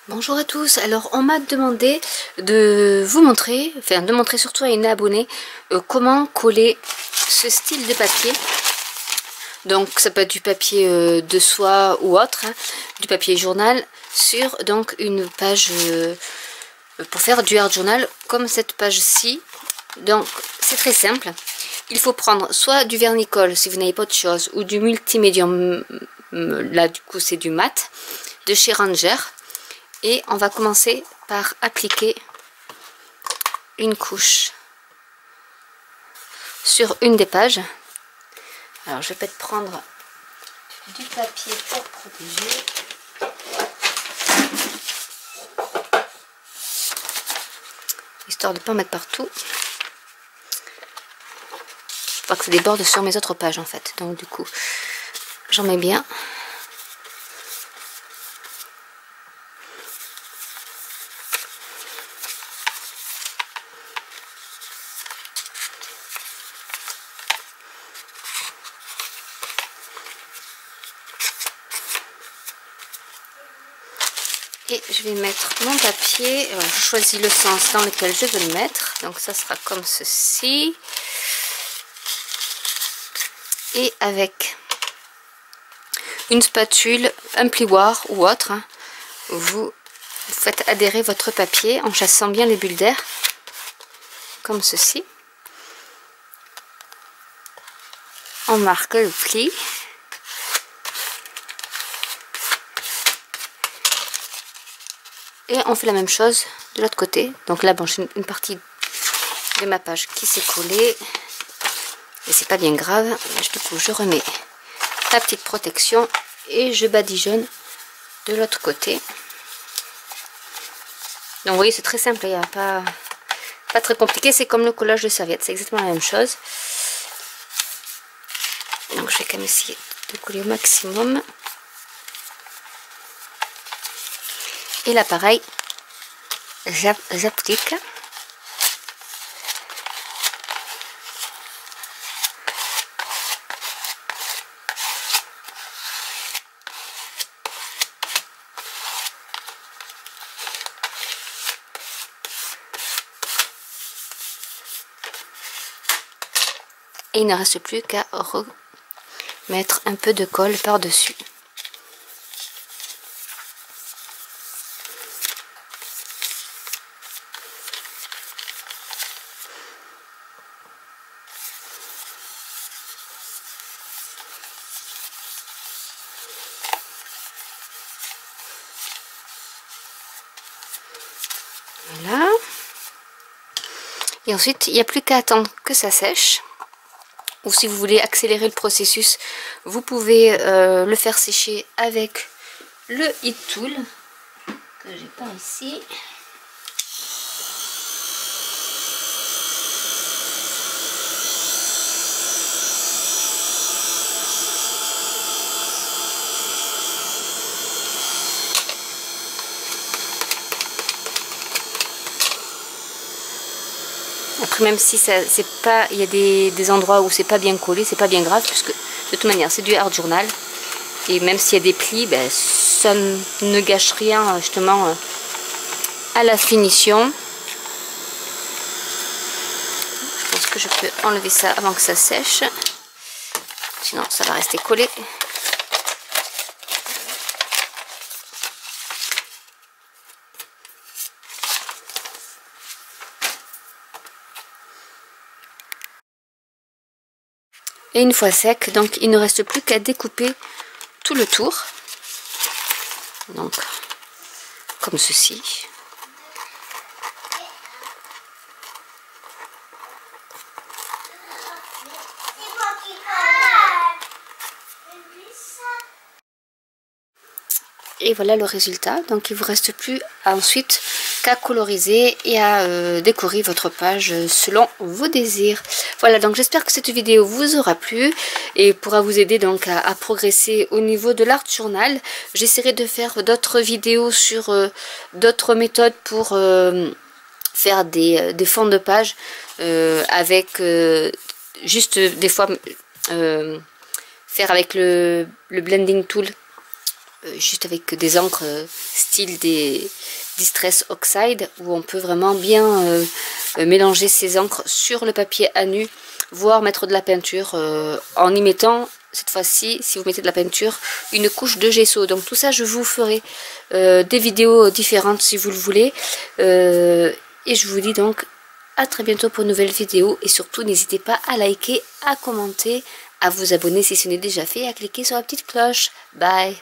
Bonjour à tous, alors on m'a demandé de vous montrer, enfin de montrer surtout à une abonnée comment coller ce style de papier. Donc ça peut être du papier de soie ou autre, hein, du papier journal sur donc une page pour faire du art journal comme cette page-ci. Donc c'est très simple, il faut prendre soit du vernicole si vous n'avez pas autre chose ou du multimédium, là du coup c'est du mat de chez Ranger. Et on va commencer par appliquer une couche sur une des pages. Alors je vais peut-être prendre du papier pour protéger. Histoire de ne pas en mettre partout. Je vois que ça déborde sur mes autres pages en fait. Donc du coup, j'en mets bien. Et je vais mettre mon papier, je choisis le sens dans lequel je veux le mettre, donc ça sera comme ceci. Et avec une spatule, un plioir ou autre, hein, vous faites adhérer votre papier en chassant bien les bulles d'air, comme ceci. On marque le pli. Et on fait la même chose de l'autre côté. Donc là, bon, j'ai une partie de ma page qui s'est collée. Et c'est pas bien grave. Du coup, je remets la petite protection et je badigeonne de l'autre côté. Donc vous voyez, c'est très simple. Il n'y a pas très compliqué. C'est comme le collage de serviette. C'est exactement la même chose. Donc je vais quand même essayer de coller au maximum. Et là pareil, j'applique. Et il ne reste plus qu'à remettre un peu de colle par-dessus. Voilà. Et ensuite, il n'y a plus qu'à attendre que ça sèche. Ou si vous voulez accélérer le processus, vous pouvez le faire sécher avec le Heat Tool que j'ai pas ici. Après, même si ça, c'est pas, il y a des endroits où c'est pas bien collé, c'est pas bien grave, puisque de toute manière c'est du art journal. Et même s'il y a des plis, ben, ça ne gâche rien justement à la finition. Je pense que je peux enlever ça avant que ça sèche. Sinon ça va rester collé. Et une fois sec, donc il ne reste plus qu'à découper tout le tour. Donc, comme ceci. Et voilà le résultat. Donc il ne vous reste plus ensuite qu'à coloriser et à décorer votre page selon vos désirs. Voilà, donc j'espère que cette vidéo vous aura plu et pourra vous aider donc à progresser au niveau de l'art journal. J'essaierai de faire d'autres vidéos sur d'autres méthodes pour faire des fonds de page avec juste des fois faire avec le blending tool juste avec des encres style des Distress Oxide, où on peut vraiment bien mélanger ces encres sur le papier à nu, voire mettre de la peinture en y mettant, cette fois-ci, si vous mettez de la peinture, une couche de gesso. Donc tout ça, je vous ferai des vidéos différentes si vous le voulez. Et je vous dis donc à très bientôt pour une nouvelle vidéo. Et surtout, n'hésitez pas à liker, à commenter, à vous abonner si ce n'est déjà fait, et à cliquer sur la petite cloche. Bye!